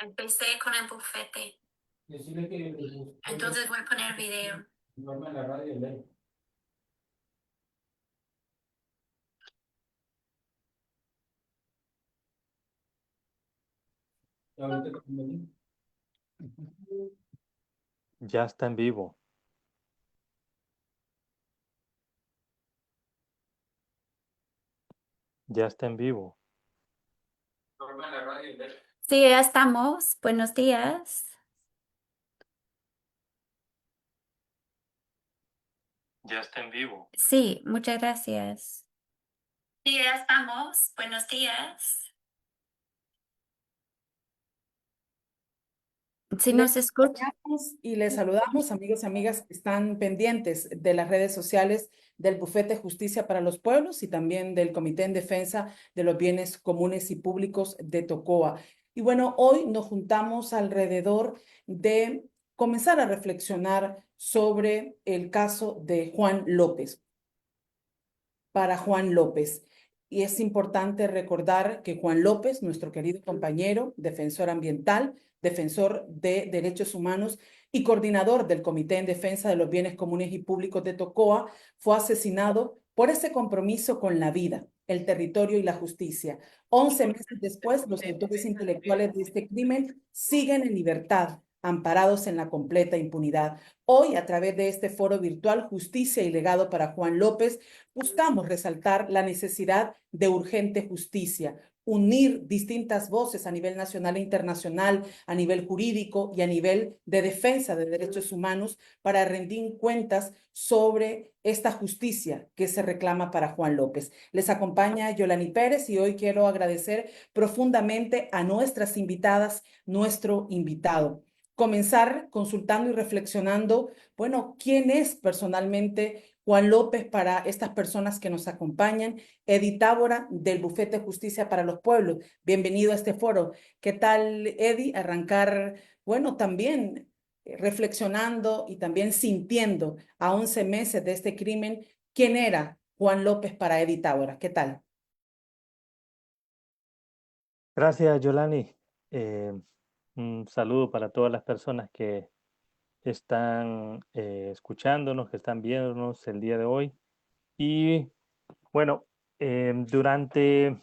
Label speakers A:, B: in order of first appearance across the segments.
A: Empecé con el bufete.
B: Decirle que el bufete
A: Entonces voy a poner video.
B: norma en la radio ley. Y ahorita que me di,
C: Ya está en vivo. Ya está en vivo.
B: norma en la radio ley.
A: Sí, ya estamos. Buenos días.
C: Ya está en vivo.
A: Sí, muchas gracias. Sí, ya estamos. Buenos días. Si
D: Les
A: nos escucha.
D: acompañamos y les saludamos, amigos y amigas que están pendientes de las redes sociales del Bufete Justicia para los Pueblos y también del Comité en Defensa de los Bienes Comunes y Públicos de Tocoa. Y bueno, hoy nos juntamos alrededor de comenzar a reflexionar sobre el caso de Juan López. Para Juan López. Y es importante recordar que Juan López, nuestro querido compañero, defensor ambiental, defensor de derechos humanos y coordinador del Comité en Defensa de los Bienes Comunes y Públicos de Tocoa, fue asesinado por ese compromiso con la vida, el territorio y la justicia. 11 meses después, los autores intelectuales de este crimen siguen en libertad, amparados en la completa impunidad. Hoy, a través de este foro virtual, Justicia y Legado para Juan López, buscamos resaltar la necesidad de urgente justicia, unir distintas voces a nivel nacional e internacional, a nivel jurídico y a nivel de defensa de derechos humanos para rendir cuentas sobre esta justicia que se reclama para Juan López. Les acompaña Yolani Pérez y hoy quiero agradecer profundamente a nuestras invitadas, nuestro invitado. Comenzar consultando y reflexionando, bueno, ¿quién es personalmente Juan López para estas personas que nos acompañan? Eddie Tábora, del Bufete Justicia para los Pueblos. Bienvenido a este foro. ¿Qué tal, Eddie? Arrancar, bueno, también reflexionando y también sintiendo a 11 meses de este crimen, ¿quién era Juan López para Eddie Tábora? ¿Qué tal?
C: Gracias, Yolani. Eh, un saludo para todas las personas que están escuchándonos, que están viéndonos el día de hoy. Y bueno, durante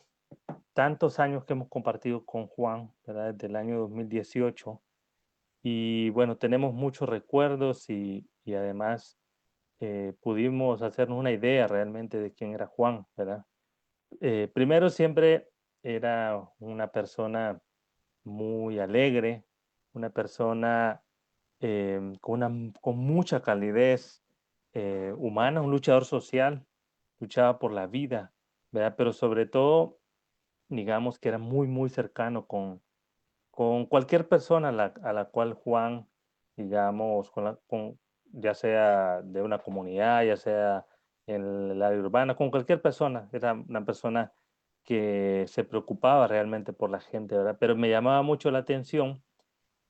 C: tantos años que hemos compartido con Juan, ¿verdad? Desde el año 2018. Y bueno, tenemos muchos recuerdos y además pudimos hacernos una idea realmente de quién era Juan, ¿verdad? Primero siempre era una persona muy alegre, una persona con mucha calidez humana, un luchador social, luchaba por la vida, ¿verdad? Pero sobre todo, digamos que era muy, muy cercano con cualquier persona a la cual Juan, digamos, ya sea de una comunidad, ya sea en el área urbana, con cualquier persona, era una persona que se preocupaba realmente por la gente, ¿verdad? Pero me llamaba mucho la atención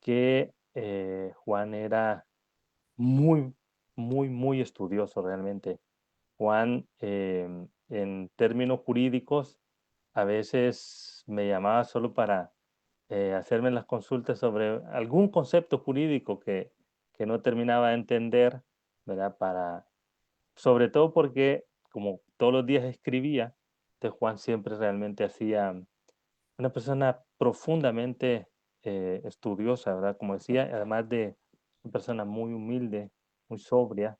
C: que Juan era muy, muy, muy estudioso realmente. Juan, en términos jurídicos, a veces me llamaba solo para hacerme las consultas sobre algún concepto jurídico que no terminaba de entender, ¿verdad? Sobre todo porque como todos los días escribía, entonces Juan siempre realmente hacía una persona profundamente estudiosa, ¿verdad? Como decía, además de una persona muy humilde, muy sobria.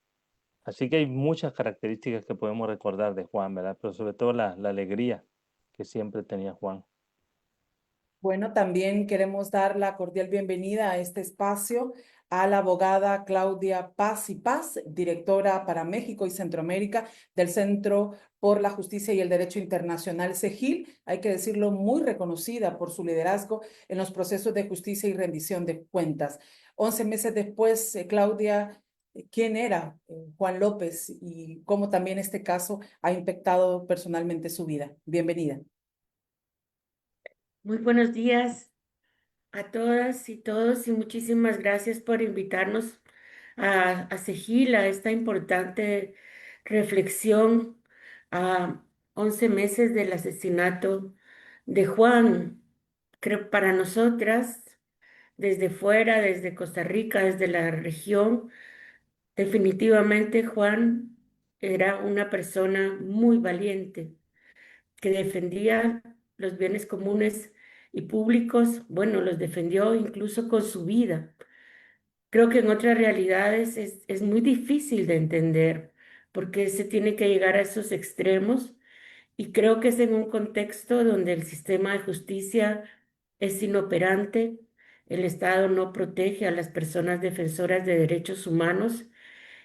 C: Así que hay muchas características que podemos recordar de Juan, ¿verdad? Pero sobre todo la alegría que siempre tenía Juan.
D: Bueno, también queremos dar la cordial bienvenida a este espacio a la abogada Claudia Paz y Paz, directora para México y Centroamérica del Centro por la Justicia y el Derecho Internacional CEGIL. Hay que decirlo, muy reconocida por su liderazgo en los procesos de justicia y rendición de cuentas. 11 meses después, Claudia, ¿quién era Juan López y cómo también este caso ha impactado personalmente su vida? Bienvenida.
E: Muy buenos días a todas y todos y muchísimas gracias por invitarnos a Segil, a esta importante reflexión a 11 meses del asesinato de Juan. Creo para nosotras desde fuera, desde Costa Rica, desde la región. Definitivamente Juan era una persona muy valiente que defendía los bienes comunes y públicos. Bueno, los defendió incluso con su vida. Creo que en otras realidades es muy difícil de entender por qué se tiene que llegar a esos extremos, y creo que es en un contexto donde el sistema de justicia es inoperante, el Estado no protege a las personas defensoras de derechos humanos,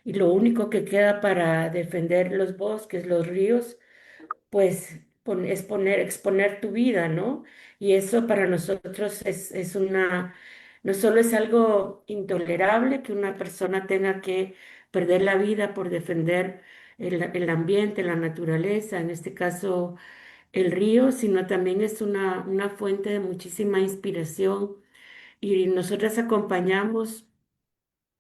E: y lo único que queda para defender los bosques, los ríos, pues exponer tu vida, ¿no? Y eso para nosotros es no solo es algo intolerable que una persona tenga que perder la vida por defender el ambiente, la naturaleza, en este caso el río, sino también es una fuente de muchísima inspiración. Y nosotras acompañamos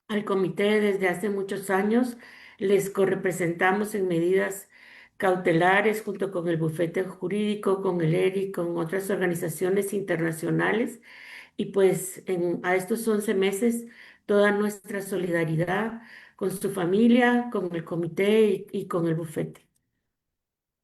E: al comité desde hace muchos años, les correpresentamos en medidas cautelares junto con el bufete jurídico, con el ERI, con otras organizaciones internacionales. Y pues a estos 11 meses, toda nuestra solidaridad con su familia, con el comité y con el bufete.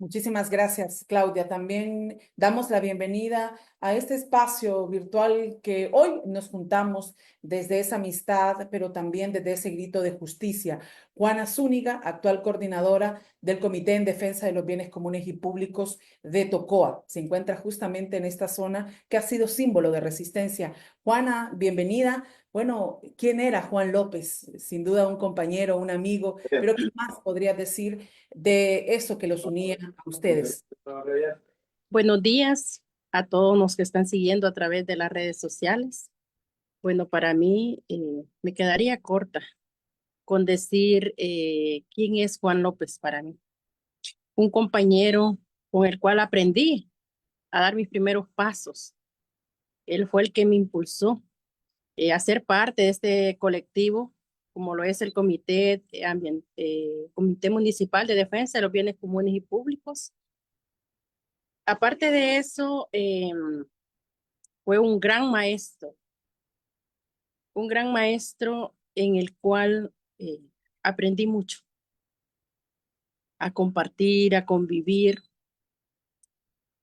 D: Muchísimas gracias, Claudia. También damos la bienvenida a este espacio virtual que hoy nos juntamos desde esa amistad, pero también desde ese grito de justicia. Juana Zúñiga, actual coordinadora del Comité en Defensa de los Bienes Comunes y Públicos de Tocoa, se encuentra justamente en esta zona que ha sido símbolo de resistencia. Juana, bienvenida. Bueno, ¿quién era Juan López? Sin duda un compañero, un amigo, pero ¿qué más podrías decir de eso que los unía a ustedes?
F: Buenos días a todos los que están siguiendo a través de las redes sociales. Bueno, para mí me quedaría corta con decir quién es Juan López para mí. Un compañero con el cual aprendí a dar mis primeros pasos. Él fue el que me impulsó a ser parte de este colectivo, como lo es el Comité Municipal de Defensa de los Bienes Comunes y Públicos. Aparte de eso, fue un gran maestro en el cual aprendí mucho a compartir, a convivir,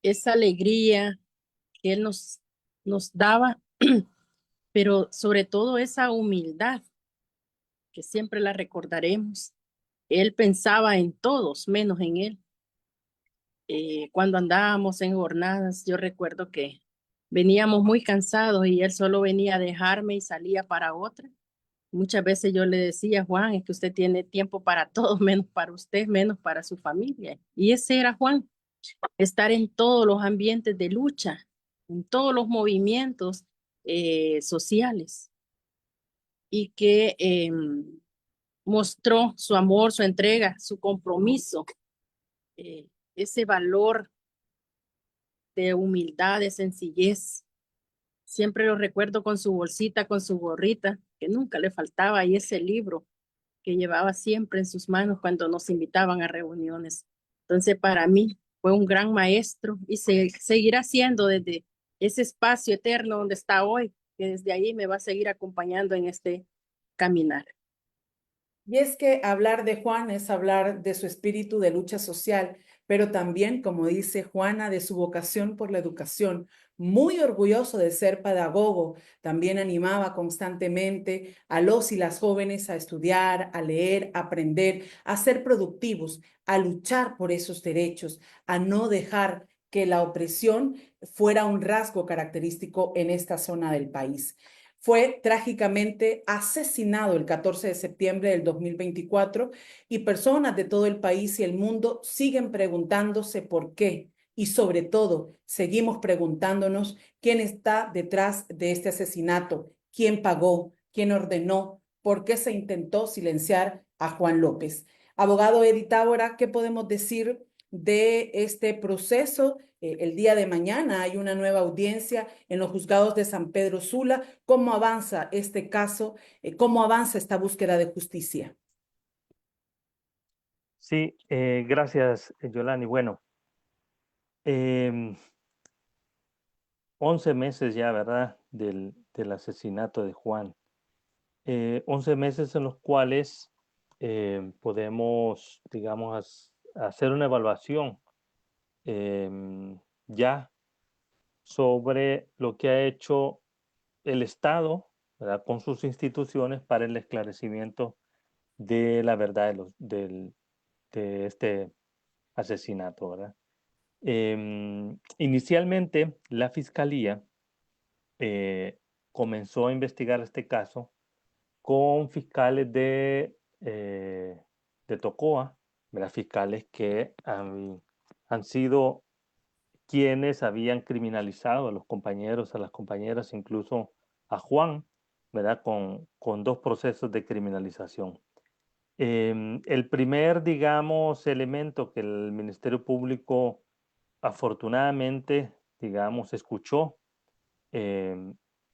F: esa alegría que él nos daba, pero sobre todo esa humildad que siempre la recordaremos. Él pensaba en todos, menos en él. Cuando andábamos en jornadas, yo recuerdo que veníamos muy cansados y él solo venía a dejarme y salía para otra. Muchas veces yo le decía, Juan, es que usted tiene tiempo para todo, menos para usted, menos para su familia. Y ese era Juan, estar en todos los ambientes de lucha, en todos los movimientos sociales, y que mostró su amor, su entrega, su compromiso, ese valor de humildad, de sencillez. Siempre lo recuerdo con su bolsita, con su gorrita, que nunca le faltaba, y ese libro que llevaba siempre en sus manos cuando nos invitaban a reuniones. Entonces, para mí fue un gran maestro y seguirá siendo desde ese espacio eterno donde está hoy, que desde ahí me va a seguir acompañando en este caminar.
D: Y es que hablar de Juan es hablar de su espíritu de lucha social, pero también, como dice Juana, de su vocación por la educación. Muy orgulloso de ser pedagogo, también animaba constantemente a los y las jóvenes a estudiar, a leer, a aprender, a ser productivos, a luchar por esos derechos, a no dejar que la opresión fuera un rasgo característico en esta zona del país. Fue trágicamente asesinado el 14 de septiembre del 2024 y personas de todo el país y el mundo siguen preguntándose por qué. Y sobre todo, seguimos preguntándonos quién está detrás de este asesinato, quién pagó, quién ordenó, por qué se intentó silenciar a Juan López. Abogado Eddie Tábora, ¿qué podemos decir de este proceso? El día de mañana hay una nueva audiencia en los juzgados de San Pedro Sula. ¿Cómo avanza este caso? ¿Cómo avanza esta búsqueda de justicia?
C: Sí, gracias, Yolani. Bueno, 11 meses ya, ¿verdad? del asesinato de Juan. 11 meses en los cuales podemos, digamos, hacer una evaluación ya sobre lo que ha hecho el Estado, ¿verdad?, con sus instituciones para el esclarecimiento de la verdad de este asesinato, ¿verdad? Inicialmente, la Fiscalía comenzó a investigar este caso con fiscales de Tocoa, ¿verdad?, fiscales que han sido quienes habían criminalizado a los compañeros, a las compañeras, incluso a Juan, ¿verdad?, con 2 procesos de criminalización. El primer, digamos, elemento que el Ministerio Público afortunadamente, digamos, escuchó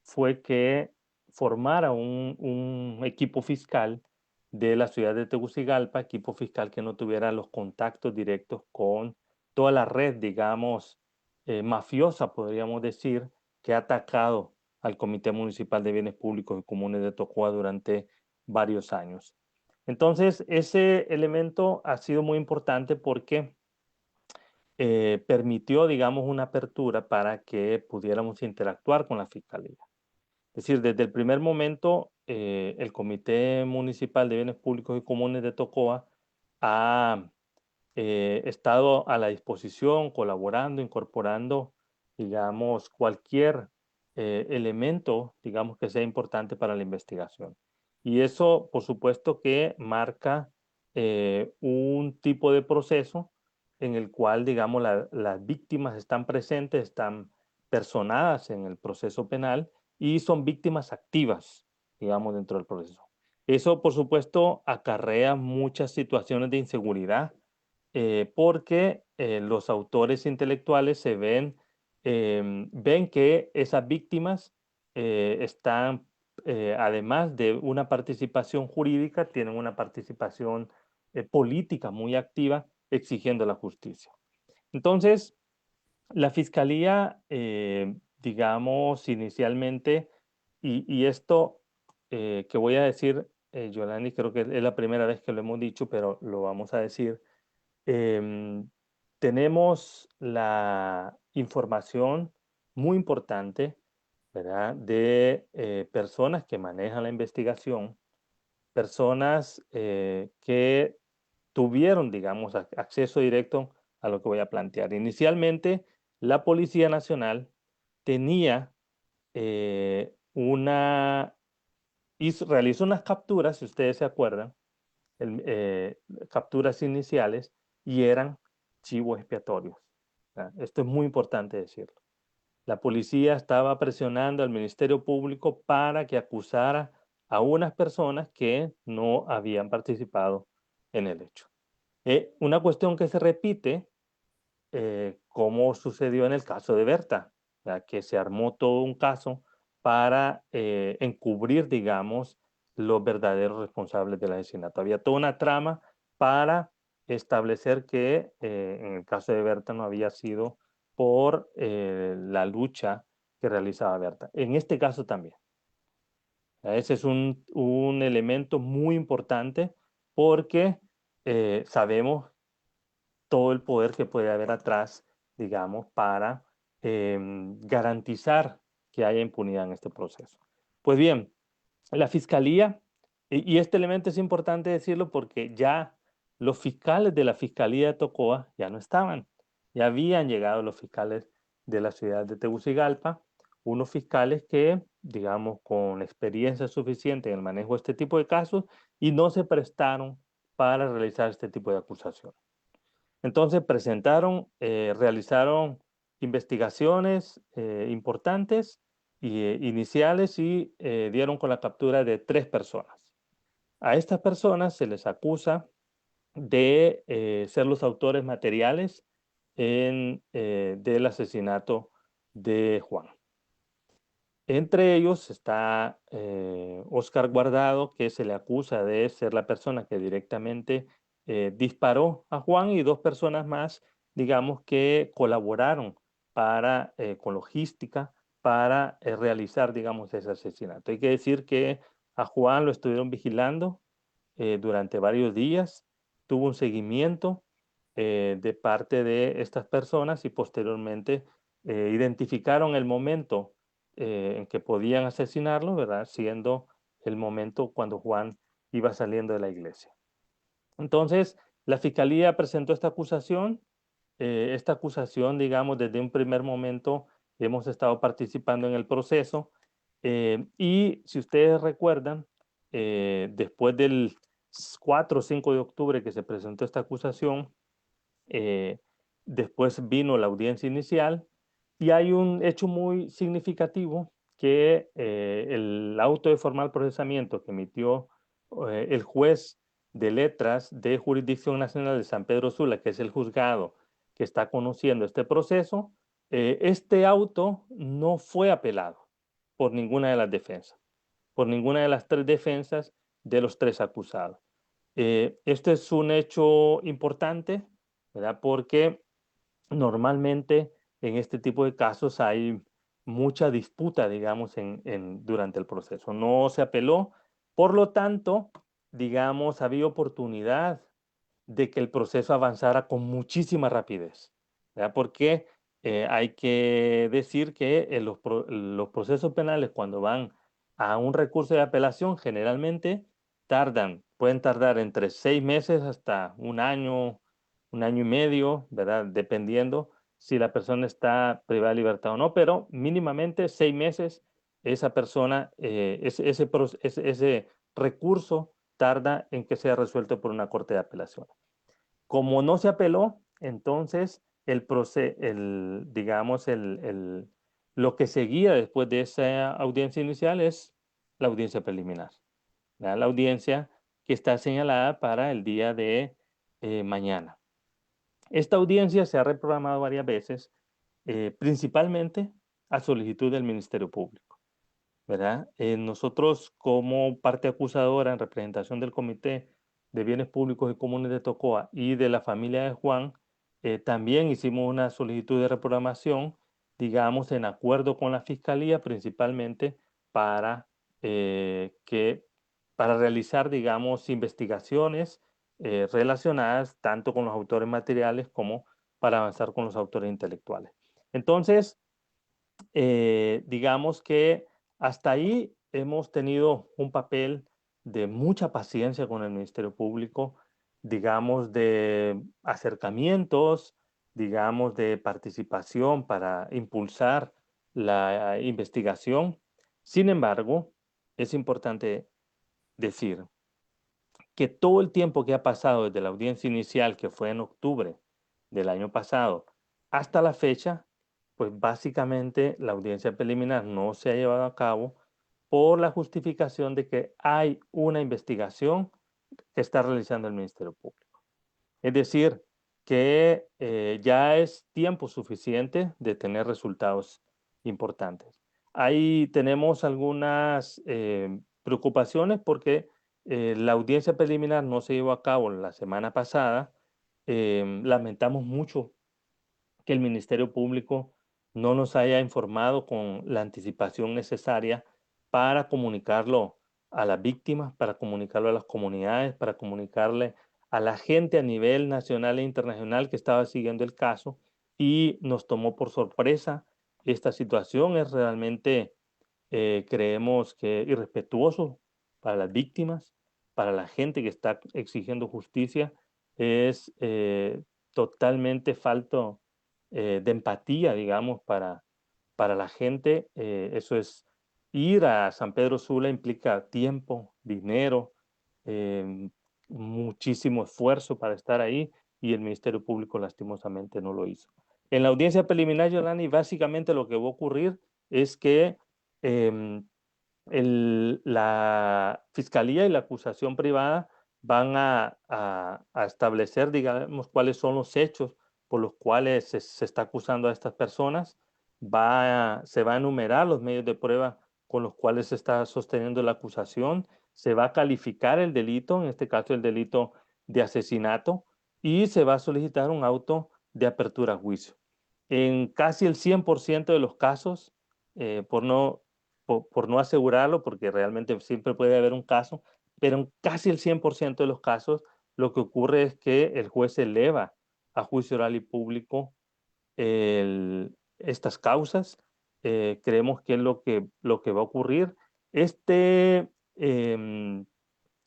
C: fue que formara un equipo fiscal de la ciudad de Tegucigalpa, equipo fiscal que no tuviera los contactos directos con toda la red, digamos, mafiosa, podríamos decir, que ha atacado al Comité Municipal de Bienes Públicos y Comunes de Tocoa durante varios años. Entonces, ese elemento ha sido muy importante porque permitió, digamos, una apertura para que pudiéramos interactuar con la Fiscalía. Es decir, desde el primer momento, el Comité Municipal de Bienes Públicos y Comunes de Tocoa ha estado a la disposición, colaborando, incorporando, digamos, cualquier elemento, digamos, que sea importante para la investigación. Y eso, por supuesto, que marca un tipo de proceso en el cual, digamos, las víctimas están presentes, están personadas en el proceso penal y son víctimas activas, digamos, dentro del proceso. Eso, por supuesto, acarrea muchas situaciones de inseguridad porque los autores intelectuales se ven que esas víctimas están, además de una participación jurídica, tienen una participación política muy activa exigiendo la justicia. Entonces, la Fiscalía, digamos, inicialmente, y esto que voy a decir, Yolani, creo que es la primera vez que lo hemos dicho, pero lo vamos a decir. Tenemos la información muy importante, ¿verdad?, de personas que manejan la investigación, personas que tuvieron, digamos, acceso directo a lo que voy a plantear. Inicialmente, la Policía Nacional tenía realizó unas capturas, si ustedes se acuerdan, capturas iniciales, y eran chivos expiatorios. Esto es muy importante decirlo. La policía estaba presionando al Ministerio Público para que acusara a unas personas que no habían participado en el hecho. Una cuestión que se repite, como sucedió en el caso de Berta, que se armó todo un caso para encubrir, digamos, los verdaderos responsables del asesinato. Había toda una trama para establecer que en el caso de Berta no había sido por la lucha que realizaba Berta. En este caso también. Ese es un elemento muy importante porque sabemos todo el poder que puede haber atrás, digamos, para garantizar que haya impunidad en este proceso. Pues bien, la Fiscalía, y este elemento es importante decirlo porque ya los fiscales de la Fiscalía de Tocoa ya no estaban, ya habían llegado los fiscales de la ciudad de Tegucigalpa, unos fiscales que, digamos, con experiencia suficiente en el manejo de este tipo de casos y no se prestaron para realizar este tipo de acusaciones. Entonces realizaron investigaciones importantes iniciales y dieron con la captura de 3 personas. A estas personas se les acusa de ser los autores materiales del asesinato de Juan. Entre ellos está Óscar Guardado, que se le acusa de ser la persona que directamente disparó a Juan, y 2 personas más, digamos, que colaboraron con logística para realizar, digamos, ese asesinato. Hay que decir que a Juan lo estuvieron vigilando durante varios días, tuvo un seguimiento de parte de estas personas y posteriormente identificaron el momento en que podían asesinarlo, ¿verdad? Siendo el momento cuando Juan iba saliendo de la iglesia. Entonces, la fiscalía presentó esta acusación. Esta acusación, digamos, desde un primer momento hemos estado participando en el proceso y si ustedes recuerdan, después del 4 o 5 de octubre que se presentó esta acusación, después vino la audiencia inicial y hay un hecho muy significativo que el auto de formal procesamiento que emitió el juez de letras de Jurisdicción Nacional de San Pedro Sula, que es el juzgado que está conociendo este proceso, este auto no fue apelado por ninguna de las defensas, por ninguna de las 3 defensas de los 3 acusados. Este es un hecho importante, ¿verdad? Porque normalmente en este tipo de casos hay mucha disputa, digamos, durante el proceso. No se apeló, por lo tanto, digamos, había oportunidad de que el proceso avanzara con muchísima rapidez, ¿verdad? Porque hay que decir que los procesos penales cuando van a un recurso de apelación generalmente pueden tardar entre 6 meses hasta un año y medio, ¿verdad? Dependiendo si la persona está privada de libertad o no, pero mínimamente 6 meses esa persona, ese recurso tarda en que sea resuelto por una corte de apelación. Como no se apeló, entonces digamos, lo que seguía después de esa audiencia inicial es la audiencia preliminar, ¿verdad? La audiencia que está señalada para el día de mañana. Esta audiencia se ha reprogramado varias veces, principalmente a solicitud del Ministerio Público, ¿verdad? Nosotros como parte acusadora en representación del Comité de Bienes Públicos y Comunes de Tocoa y de la familia de Juan, también hicimos una solicitud de reprogramación, digamos, en acuerdo con la Fiscalía, principalmente para, para realizar, digamos, investigaciones relacionadas tanto con los autores materiales como para avanzar con los autores intelectuales. Entonces, digamos que hasta ahí hemos tenido un papel de mucha paciencia con el Ministerio Público, digamos, de acercamientos, digamos, de participación para impulsar la investigación. Sin embargo, es importante decir que todo el tiempo que ha pasado desde la audiencia inicial, que fue en octubre del año pasado, hasta la fecha, pues básicamente la audiencia preliminar no se ha llevado a cabo por la justificación de que hay una investigación que está realizando el Ministerio Público. Es decir, que ya es tiempo suficiente de tener resultados importantes. Ahí tenemos algunas preocupaciones porque la audiencia preliminar no se llevó a cabo la semana pasada. Lamentamos mucho que el Ministerio Público no nos haya informado con la anticipación necesaria para comunicarlo a las víctimas, para comunicarlo a las comunidades, para comunicarle a la gente a nivel nacional e internacional que estaba siguiendo el caso y nos tomó por sorpresa. Esta situación es realmente, creemos que irrespetuoso para las víctimas, para la gente que está exigiendo justicia, es totalmente falto de empatía, digamos, para la gente. Eso es, ir a San Pedro Sula implica tiempo, dinero, muchísimo esfuerzo para estar ahí y el Ministerio Público lastimosamente no lo hizo. En la audiencia preliminar, Yolani, básicamente lo que va a ocurrir es que la Fiscalía y la acusación privada van a establecer, digamos, cuáles son los hechos por los cuales se está acusando a estas personas. Se va a enumerar los medios de prueba con los cuales se está sosteniendo la acusación. Se va a calificar el delito, en este caso el delito de asesinato, y se va a solicitar un auto de apertura a juicio. En casi el 100% de los casos, por no asegurarlo, porque realmente siempre puede haber un caso, pero en casi el 100% de los casos lo que ocurre es que el juez eleva a juicio oral y público estas causas. Creemos que es lo que va a ocurrir. Em,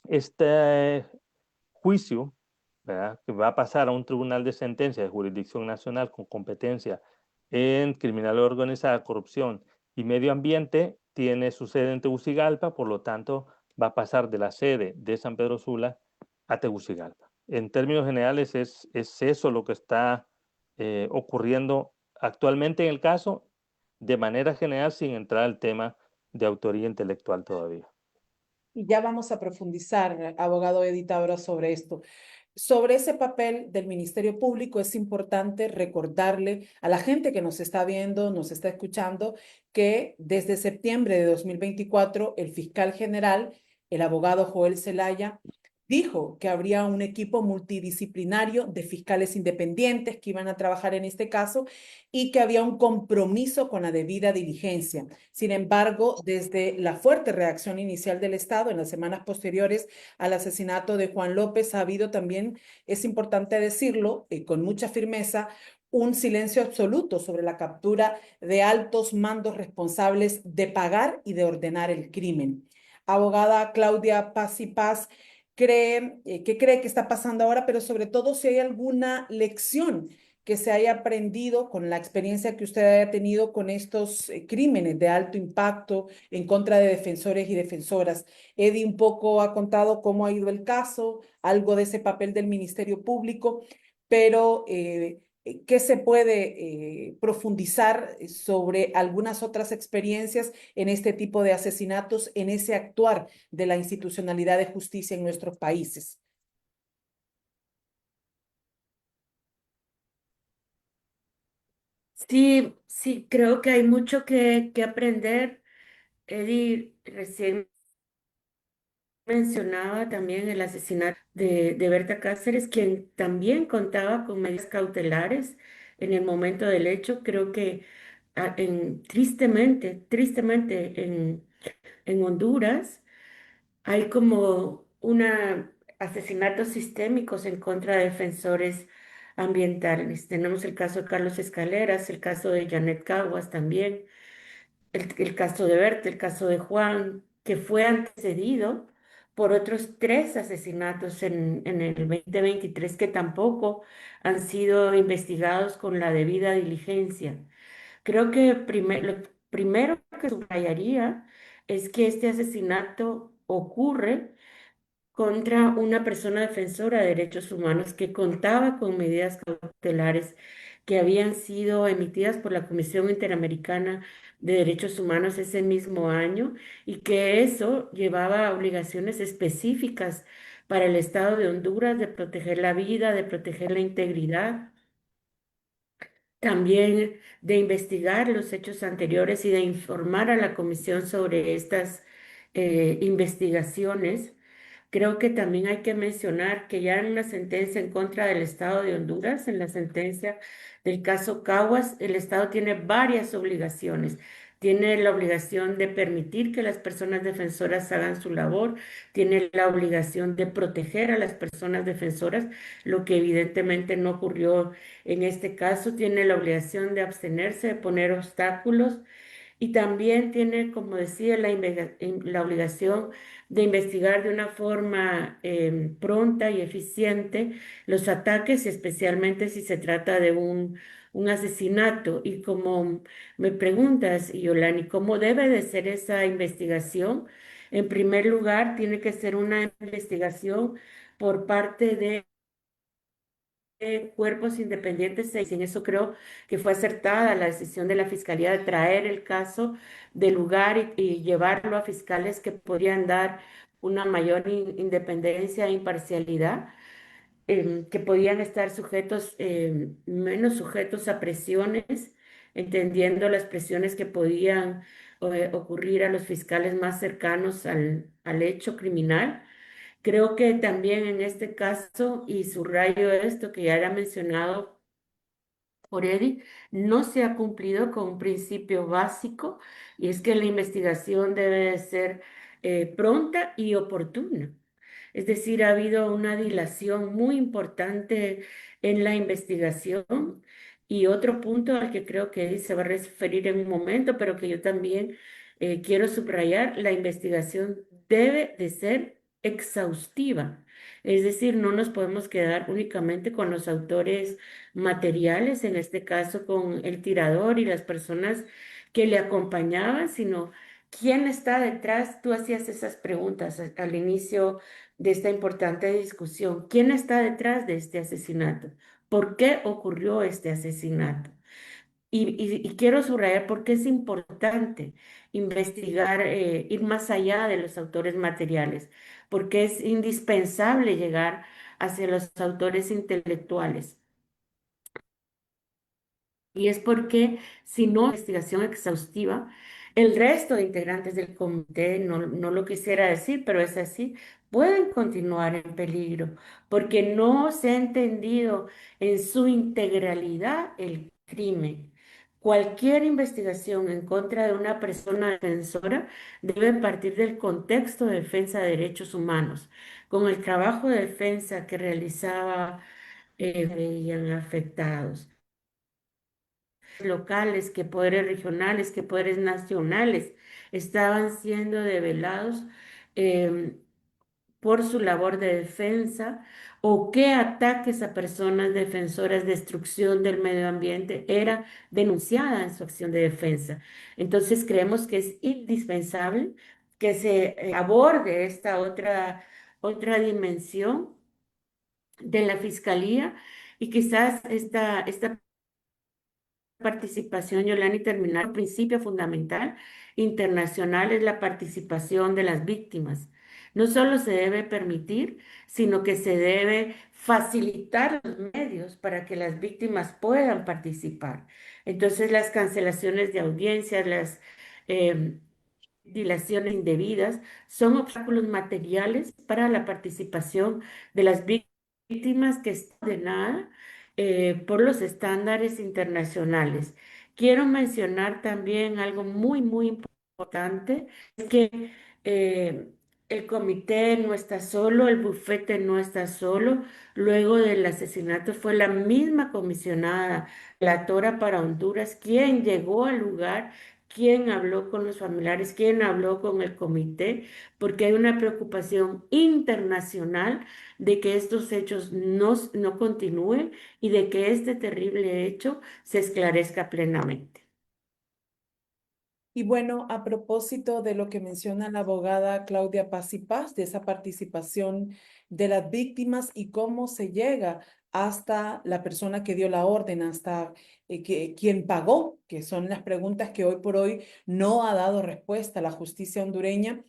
C: este juicio, ¿verdad?, que va a pasar a un tribunal de sentencia de jurisdicción nacional con competencia en criminalidad organizada, corrupción y medio ambiente, tiene su sede en Tegucigalpa, por lo tanto va a pasar de la sede de San Pedro Sula a Tegucigalpa. En términos generales es eso lo que está ocurriendo actualmente en el caso, de manera general, sin entrar al tema de autoría intelectual todavía.
D: Y ya vamos a profundizar, abogado Edith, ahora sobre esto. Sobre ese papel del Ministerio Público es importante recordarle a la gente que nos está viendo, nos está escuchando, que desde septiembre de 2024 el fiscal general, el abogado Joel Zelaya, dijo que habría un equipo multidisciplinario de fiscales independientes que iban a trabajar en este caso y que había un compromiso con la debida diligencia. Sin embargo, desde la fuerte reacción inicial del Estado en las semanas posteriores al asesinato de Juan López, ha habido también, es importante decirlo, con mucha firmeza, un silencio absoluto sobre la captura de altos mandos responsables de pagar y de ordenar el crimen. Abogada Claudia Paz y Paz, ¿qué cree que está pasando ahora? Pero sobre todo si hay alguna lección que se haya aprendido con la experiencia que usted haya tenido con estos crímenes de alto impacto en contra de defensores y defensoras. Eddie un poco ha contado cómo ha ido el caso, algo de ese papel del Ministerio Público, pero ¿qué se puede profundizar sobre algunas otras experiencias en este tipo de asesinatos, en ese actuar de la institucionalidad de justicia en nuestros países?
E: Sí, sí, creo que hay mucho que aprender. Eddie recién mencionaba también el asesinato de Berta Cáceres, quien también contaba con medidas cautelares en el momento del hecho. Creo que tristemente en Honduras hay como una asesinatos sistémicos en contra de defensores ambientales. Tenemos el caso de Carlos Escaleras, el caso de Janet Caguas también, el caso de Berta, el caso de Juan, que fue antecedido por otros 3 asesinatos en el 2023 que tampoco han sido investigados con la debida diligencia. Creo que lo primero que subrayaría es que este asesinato ocurre contra una persona defensora de derechos humanos que contaba con medidas cautelares que habían sido emitidas por la Comisión Interamericana de Derechos Humanos ese mismo año, y que eso llevaba a obligaciones específicas para el Estado de Honduras de proteger la vida, de proteger la integridad, también de investigar los hechos anteriores y de informar a la comisión sobre estas investigaciones. Creo que también hay que mencionar que ya en una sentencia en contra del Estado de Honduras, en la sentencia del caso Caguas, el Estado tiene varias obligaciones. Tiene la obligación de permitir que las personas defensoras hagan su labor, tiene la obligación de proteger a las personas defensoras, lo que evidentemente no ocurrió en este caso, tiene la obligación de abstenerse, de poner obstáculos, y también tiene, como decía, la obligación de investigar de una forma pronta y eficiente los ataques, especialmente si se trata de un asesinato. Y como me preguntas, Yolani, ¿cómo debe de ser esa investigación? En primer lugar, tiene que ser una investigación por parte de cuerpos independientes, y en eso creo que fue acertada la decisión de la Fiscalía de traer el caso del lugar y llevarlo a fiscales que podrían dar una mayor independencia e imparcialidad, que podían estar sujetos, menos sujetos a presiones, entendiendo las presiones que podían ocurrir a los fiscales más cercanos al hecho criminal. Creo que también en este caso, y subrayo esto que ya era mencionado por Eddie, no se ha cumplido con un principio básico, y es que la investigación debe de ser pronta y oportuna. Es decir, ha habido una dilación muy importante en la investigación. Y otro punto al que creo que Eddie se va a referir en un momento, pero que yo también quiero subrayar, la investigación debe de ser exhaustiva. Es decir, no nos podemos quedar únicamente con los autores materiales, en este caso con el tirador y las personas que le acompañaban, sino quién está detrás. Tú hacías esas preguntas al inicio de esta importante discusión. ¿Quién está detrás de este asesinato? ¿Por qué ocurrió este asesinato? Y quiero subrayar por qué es importante investigar, ir más allá de los autores materiales, porque es indispensable llegar hacia los autores intelectuales. Y es porque si no hay investigación exhaustiva, el resto de integrantes del comité, no lo quisiera decir, pero es así, pueden continuar en peligro, porque no se ha entendido en su integralidad el crimen. Cualquier investigación en contra de una persona defensora debe partir del contexto de defensa de derechos humanos, con el trabajo de defensa que realizaba veían afectados locales, que poderes regionales, que poderes nacionales estaban siendo develados em, por su labor de defensa, o qué ataques a personas defensoras, destrucción del medio ambiente era denunciada en su acción de defensa. Entonces creemos que es indispensable que se aborde esta otra dimensión de la fiscalía, y quizás esta participación, Yolani, terminar, el principio fundamental internacional es la participación de las víctimas. No solo se debe permitir, sino que se debe facilitar los medios para que las víctimas puedan participar. Entonces, las cancelaciones de audiencias, las dilaciones indebidas, son obstáculos materiales para la participación de las víctimas, que está ordenada por los estándares internacionales. Quiero mencionar también algo muy, muy importante, es que eh, el comité no está solo, el bufete no está solo. Luego del asesinato fue la misma comisionada, la Tora para Honduras, quien llegó al lugar, quien habló con los familiares, quien habló con el comité, porque hay una preocupación internacional de que estos hechos no continúen y de que este terrible hecho se esclarezca plenamente.
D: Y bueno, a propósito de lo que menciona la abogada Claudia Paz y Paz, de esa participación de las víctimas y cómo se llega hasta la persona que dio la orden, hasta quien pagó, que son las preguntas que hoy por hoy no ha dado respuesta a la justicia hondureña.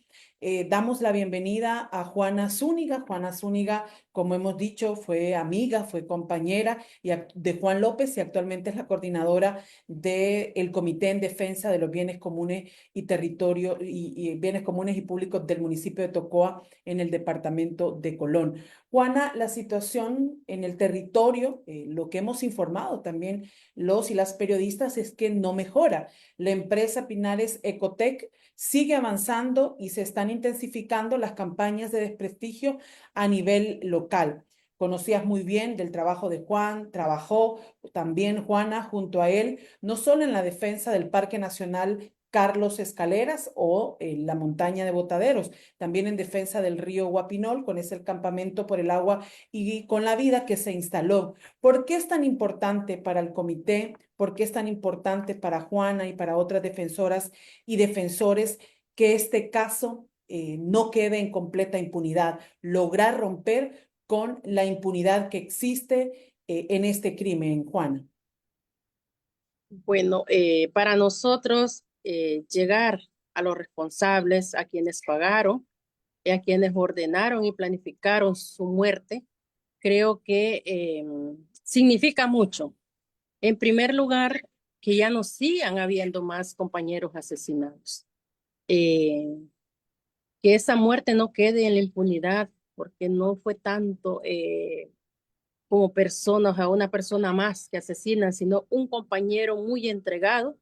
D: Damos la bienvenida a Juana Zúñiga. Juana Zúñiga, como hemos dicho, fue amiga, fue compañera de Juan López, y actualmente es la coordinadora del Comité en Defensa de los Bienes Comunes y Territorio y Bienes Comunes y Públicos del municipio de Tocoa en el departamento de Colón. Juana, la situación en el territorio, lo que hemos informado también los y las periodistas, es que no mejora. La empresa Pinares Ecotec sigue avanzando y se están intensificando las campañas de desprestigio a nivel local. Conocías muy bien del trabajo de Juan, trabajó también Juana junto a él, no solo en la defensa del Parque Nacional Carlos Escaleras o la montaña de Botaderos, también en defensa del río Guapinol, con ese campamento por el agua y con la vida que se instaló. ¿Por qué es tan importante para el comité? ¿Por qué es tan importante para Juana y para otras defensoras y defensores que este caso no quede en completa impunidad? Lograr romper con la impunidad que existe en este crimen, Juana.
F: Bueno, para nosotros llegar a los responsables, a quienes pagaron, a quienes ordenaron y planificaron su muerte, creo que significa mucho. En primer lugar, que ya no sigan habiendo más compañeros asesinados. Que esa muerte no quede en la impunidad, porque no fue tanto como personas, a una persona más que asesinan, sino un compañero muy entregado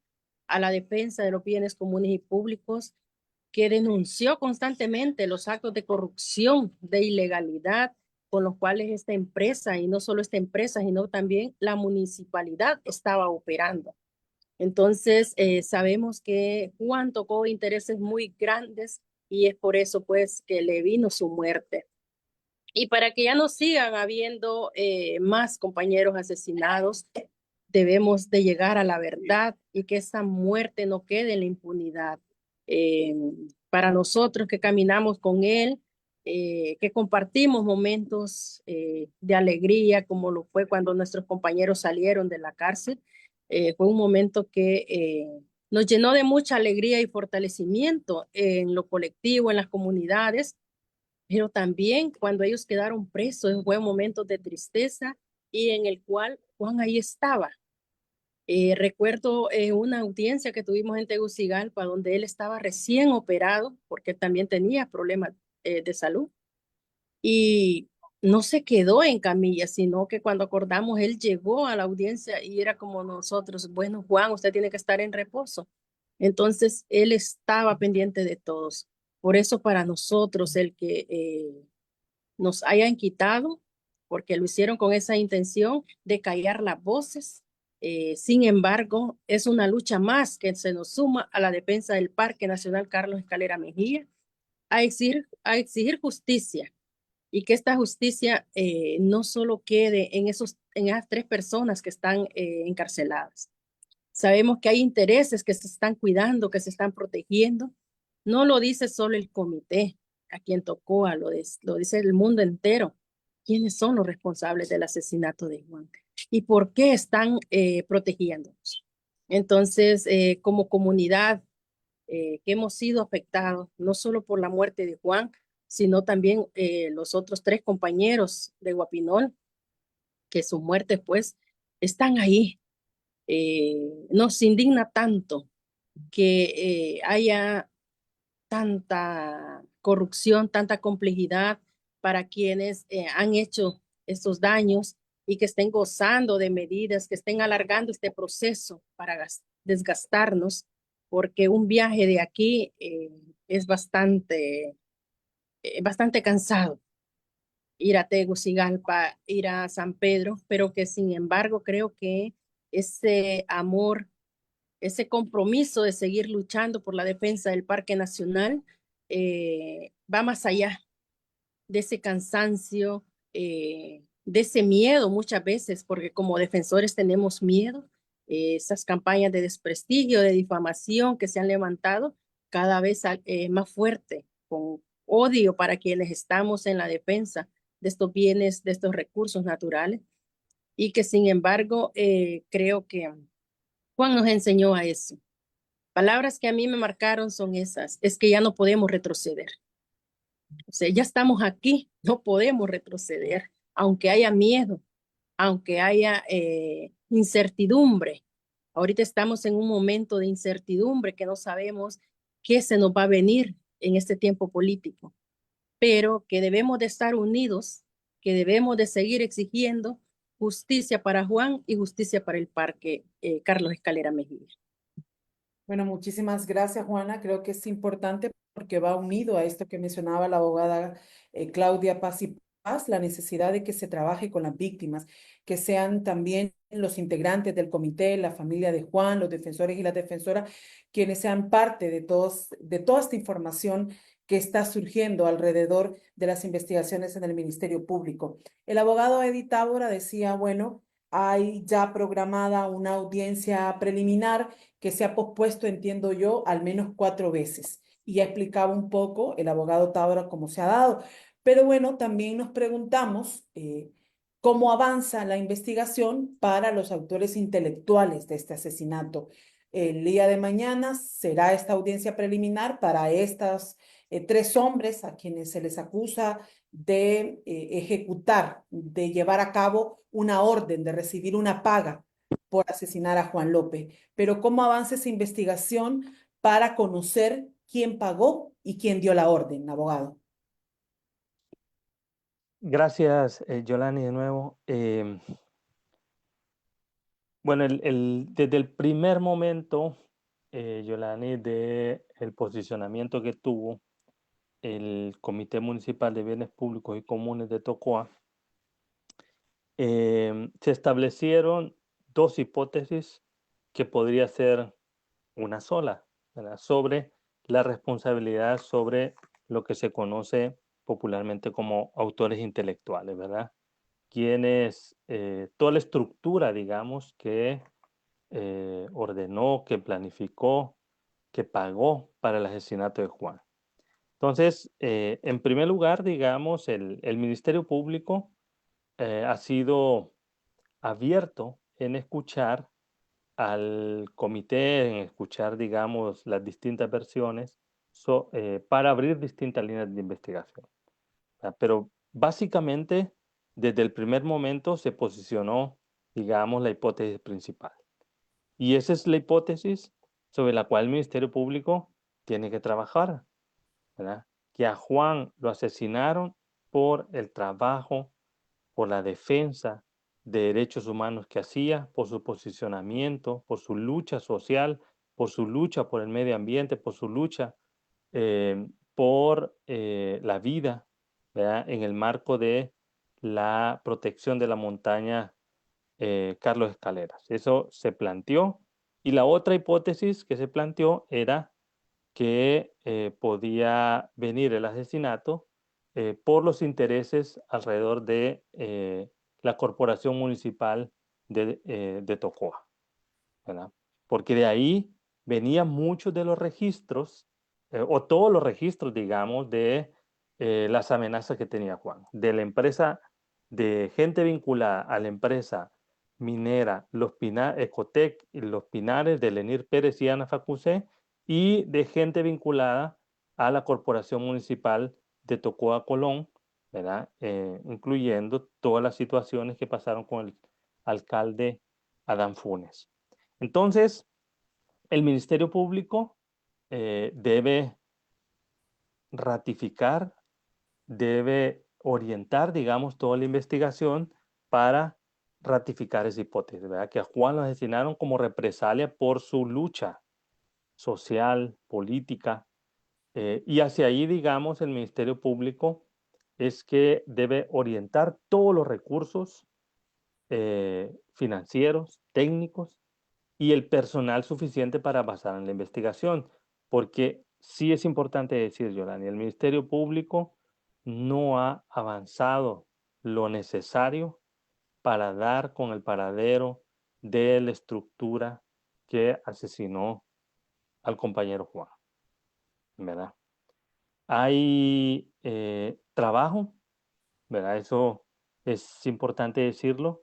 F: a la defensa de los bienes comunes y públicos, que denunció constantemente los actos de corrupción, de ilegalidad con los cuales esta empresa, y no solo esta empresa, sino también la municipalidad estaba operando. Entonces, sabemos que Juan tocó intereses muy grandes y es por eso pues que le vino su muerte. Y para que ya no sigan habiendo más compañeros asesinados, debemos de llegar a la verdad y que esa muerte no quede en la impunidad. Eh, para nosotros que caminamos con él, que compartimos momentos de alegría, como lo fue cuando nuestros compañeros salieron de la cárcel, fue un momento que nos llenó de mucha alegría y fortalecimiento en lo colectivo, en las comunidades, pero también cuando ellos quedaron presos fue un momento de tristeza y en el cual Juan ahí estaba. Recuerdo una audiencia que tuvimos en Tegucigalpa donde él estaba recién operado porque también tenía problemas de salud y no se quedó en camilla, sino que cuando acordamos, él llegó a la audiencia y era como nosotros, bueno, Juan, usted tiene que estar en reposo. Entonces, él estaba pendiente de todos. Por eso para nosotros, el que nos hayan quitado, porque lo hicieron con esa intención de callar las voces. Sin embargo, es una lucha más que se nos suma a la defensa del Parque Nacional Carlos Escalera Mejía, a exigir justicia y que esta justicia no solo quede en esas 3 personas que están encarceladas. Sabemos que hay intereses que se están cuidando, que se están protegiendo. No lo dice solo el comité, a quien tocó, lo dice el mundo entero. ¿Quiénes son los responsables del asesinato de Juan? ¿Y por qué están protegiéndonos? Entonces, como comunidad que hemos sido afectados, no solo por la muerte de Juan, sino también los otros 3 compañeros de Guapinol, que sus muertes pues están ahí. Nos indigna tanto que haya tanta corrupción, tanta complejidad para quienes han hecho estos daños y que estén gozando de medidas, que estén alargando este proceso para desgastarnos, porque un viaje de aquí es bastante cansado. Ir a Tegucigalpa, ir a San Pedro, pero que sin embargo creo que ese amor, ese compromiso de seguir luchando por la defensa del Parque Nacional va más allá de ese cansancio, de ese miedo muchas veces, porque como defensores tenemos miedo, esas campañas de desprestigio, de difamación que se han levantado cada vez más fuerte, con odio para quienes estamos en la defensa de estos bienes, de estos recursos naturales, y que sin embargo creo que Juan nos enseñó a eso. Palabras que a mí me marcaron son esas, es que ya no podemos retroceder. O sea, ya estamos aquí, no podemos retroceder, aunque haya miedo, aunque haya incertidumbre. Ahorita estamos en un momento de incertidumbre que no sabemos qué se nos va a venir en este tiempo político, pero que debemos de estar unidos, que debemos de seguir exigiendo justicia para Juan y justicia para el Parque Carlos Escalera Mejía.
D: Bueno, muchísimas gracias, Juana. Creo que es importante porque va unido a esto que mencionaba la abogada Claudia Paz y Paz, la necesidad de que se trabaje con las víctimas, que sean también los integrantes del comité, la familia de Juan, los defensores y las defensoras, quienes sean parte de toda esta información que está surgiendo alrededor de las investigaciones en el Ministerio Público. El abogado Eddie Tábora decía, bueno, hay ya programada una audiencia preliminar que se ha pospuesto, entiendo yo, al menos 4 veces. Y ya explicaba un poco el abogado Tábora cómo se ha dado. Pero bueno, también nos preguntamos cómo avanza la investigación para los autores intelectuales de este asesinato. El día de mañana será esta audiencia preliminar para estos 3 hombres a quienes se les acusa de ejecutar, de llevar a cabo una orden, de recibir una paga por asesinar a Juan López. Pero ¿cómo avanza esa investigación para conocer quién pagó y quién dio la orden, abogado?
C: Gracias, Yolani, de nuevo. Bueno, desde el primer momento, Yolani, de el posicionamiento que tuvo el Comité Municipal de Bienes Públicos y Comunes de Tocoa, se establecieron dos hipótesis que podría ser una sola, ¿verdad? Sobre la responsabilidad sobre lo que se conoce popularmente como autores intelectuales, ¿verdad? Quienes, toda la estructura, digamos, que ordenó, que planificó, que pagó para el asesinato de Juan. Entonces, en primer lugar, digamos, el Ministerio Público ha sido abierto en escuchar al comité, en escuchar, digamos, las distintas versiones para abrir distintas líneas de investigación. ¿Verdad? Pero básicamente, desde el primer momento se posicionó, digamos, la hipótesis principal. Y esa es la hipótesis sobre la cual el Ministerio Público tiene que trabajar, ¿verdad? Que a Juan lo asesinaron por el trabajo, por la defensa de derechos humanos que hacía, por su posicionamiento, por su lucha social, por su lucha por el medio ambiente, por su lucha por la vida, ¿verdad? En el marco de la protección de la montaña Carlos Escaleras. Eso se planteó. Y la otra hipótesis que se planteó era que podía venir el asesinato por los intereses alrededor de la corporación municipal de Tocoa, ¿verdad? Porque de ahí venían muchos de los registros, o todos los registros, digamos, de las amenazas que tenía Juan, de la empresa, de gente vinculada a la empresa minera Ecotec y Los Pinares de Lenir Pérez y Ana Facusé, y de gente vinculada a la corporación municipal de Tocoa Colón, ¿verdad? Incluyendo todas las situaciones que pasaron con el alcalde Adán Funes. Entonces, el Ministerio Público debe ratificar, debe orientar, digamos, toda la investigación para ratificar esa hipótesis, ¿verdad? Que a Juan lo asesinaron como represalia por su lucha social, política, y hacia ahí, digamos, el Ministerio Público es que debe orientar todos los recursos financieros, técnicos, y el personal suficiente para basar en la investigación, porque sí es importante decir, Yolani, el Ministerio Público no ha avanzado lo necesario para dar con el paradero de la estructura que asesinó al compañero Juan, ¿verdad? Hay trabajo, ¿verdad? Eso es importante decirlo.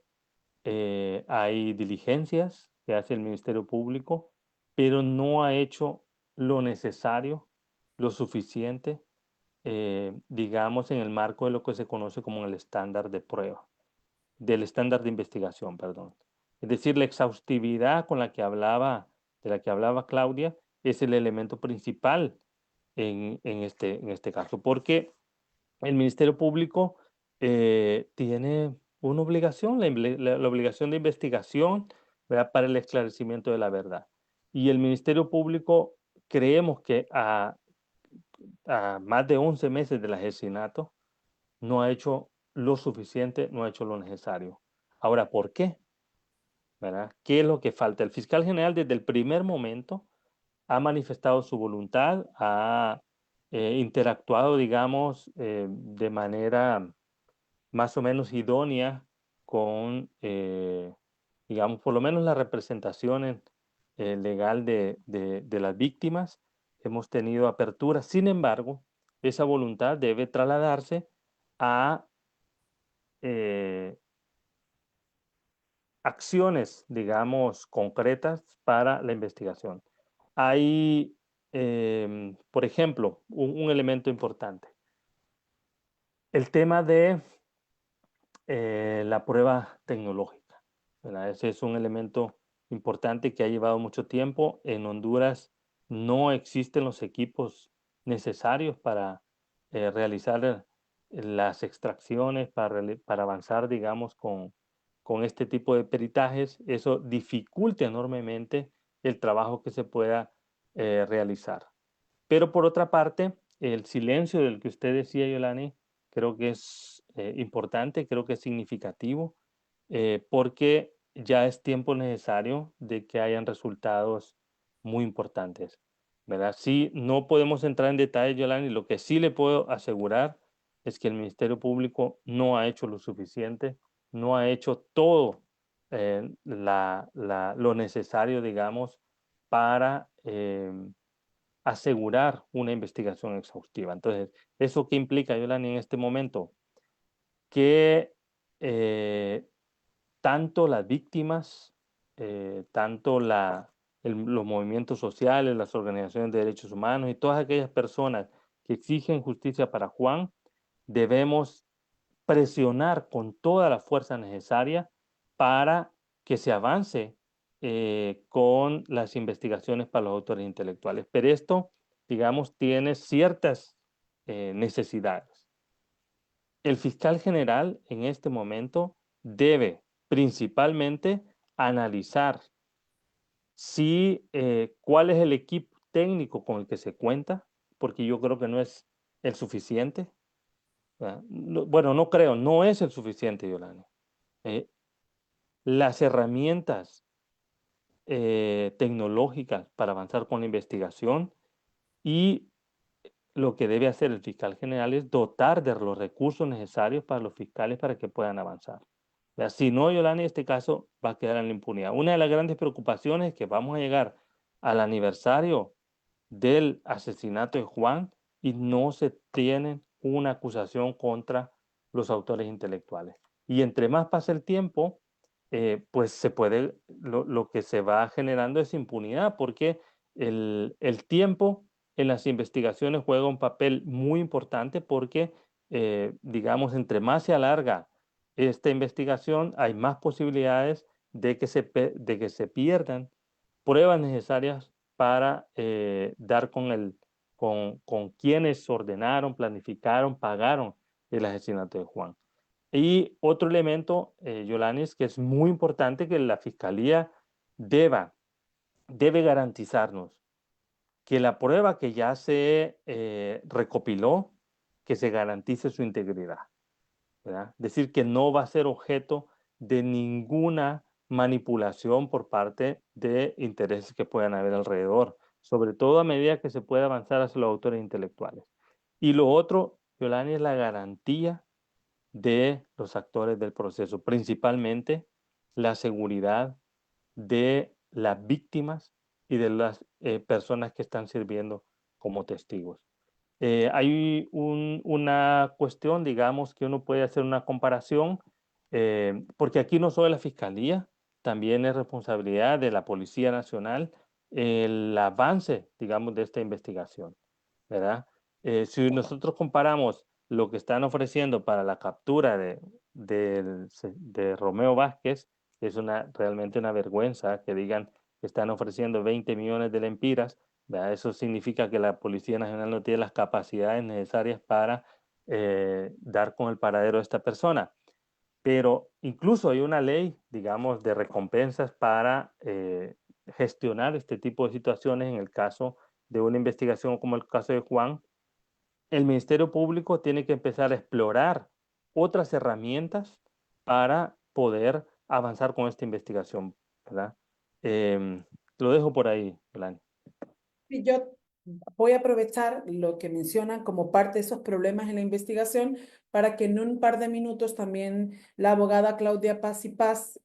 C: Hay diligencias que hace el Ministerio Público, pero no ha hecho lo necesario, lo suficiente, digamos, en el marco de lo que se conoce como el estándar de prueba, del estándar de investigación, perdón. Es decir, la exhaustividad con la que hablaba, de la que hablaba Claudia, es el elemento principal en este caso, porque el Ministerio Público tiene una obligación, la obligación de investigación, ¿verdad? Para el esclarecimiento de la verdad. Y el Ministerio Público creemos que a más de 11 meses del asesinato no ha hecho lo suficiente, no ha hecho lo necesario. Ahora, ¿por qué? ¿Verdad? ¿Qué es lo que falta? El fiscal general desde el primer momento ha manifestado su voluntad, ha interactuado, digamos, de manera más o menos idónea con, digamos, por lo menos la representación legal de las víctimas. Hemos tenido apertura. Sin embargo, esa voluntad debe trasladarse a acciones, digamos, concretas para la investigación. Hay, por ejemplo, un elemento importante. El tema de la prueba tecnológica, ¿verdad? Ese es un elemento importante que ha llevado mucho tiempo. En Honduras no existen los equipos necesarios para realizar las extracciones, para avanzar, digamos, con este tipo de peritajes, eso dificulta enormemente el trabajo que se pueda realizar. Pero por otra parte, el silencio del que usted decía, Yolani, creo que es importante, creo que es significativo, porque ya es tiempo necesario de que hayan resultados muy importantes, ¿verdad? Sí, no podemos entrar en detalle, Yolani, lo que sí le puedo asegurar es que el Ministerio Público no ha hecho lo suficiente, no ha hecho todo lo necesario, digamos, para asegurar una investigación exhaustiva. Entonces, ¿eso qué implica, Yolani, en este momento? Que tanto las víctimas, tanto los movimientos sociales, las organizaciones de derechos humanos y todas aquellas personas que exigen justicia para Juan, debemos presionar con toda la fuerza necesaria para que se avance con las investigaciones para los autores intelectuales. Pero esto, digamos, tiene ciertas necesidades. El fiscal general en este momento debe principalmente analizar cuál es el equipo técnico con el que se cuenta, porque yo creo que no es el suficiente. Bueno, no creo, no es el suficiente, Yolani. Las herramientas tecnológicas para avanzar con la investigación, y lo que debe hacer el fiscal general es dotar de los recursos necesarios para los fiscales para que puedan avanzar. Si no, Yolani, este caso va a quedar en la impunidad. Una de las grandes preocupaciones es que vamos a llegar al aniversario del asesinato de Juan y no se tiene una acusación contra los autores intelectuales. Y entre más pasa el tiempo, pues lo que se va generando es impunidad, porque el tiempo en las investigaciones juega un papel muy importante, porque, digamos, entre más se alarga esta investigación, hay más posibilidades de que se pierdan pruebas necesarias para dar con quienes ordenaron, planificaron, pagaron el asesinato de Juan. Y otro elemento, Yolanis, que es muy importante, que la Fiscalía debe garantizarnos que la prueba que ya se recopiló, que se garantice su integridad, ¿verdad? Es decir, que no va a ser objeto de ninguna manipulación por parte de intereses que puedan haber alrededor, sobre todo a medida que se pueda avanzar hacia los autores intelectuales. Y lo otro, Yolani, es la garantía de los actores del proceso, principalmente la seguridad de las víctimas y de las personas que están sirviendo como testigos. Hay una cuestión, digamos, que uno puede hacer una comparación, porque aquí no solo la Fiscalía, también es responsabilidad de la Policía Nacional el avance, digamos, de esta investigación, ¿verdad? Si nosotros comparamos lo que están ofreciendo para la captura de Romeo Vázquez, es realmente una vergüenza que digan que están ofreciendo 20 millones de lempiras, ¿verdad? Eso significa que la Policía Nacional no tiene las capacidades necesarias para dar con el paradero de esta persona. Pero incluso hay una ley, digamos, de recompensas para gestionar este tipo de situaciones. En el caso de una investigación como el caso de Juan, el Ministerio Público tiene que empezar a explorar otras herramientas para poder avanzar con esta investigación, ¿verdad? Lo dejo por ahí, Yolani.
D: Y yo voy a aprovechar lo que mencionan como parte de esos problemas en la investigación para que en un par de minutos también la abogada Claudia Paz y Paz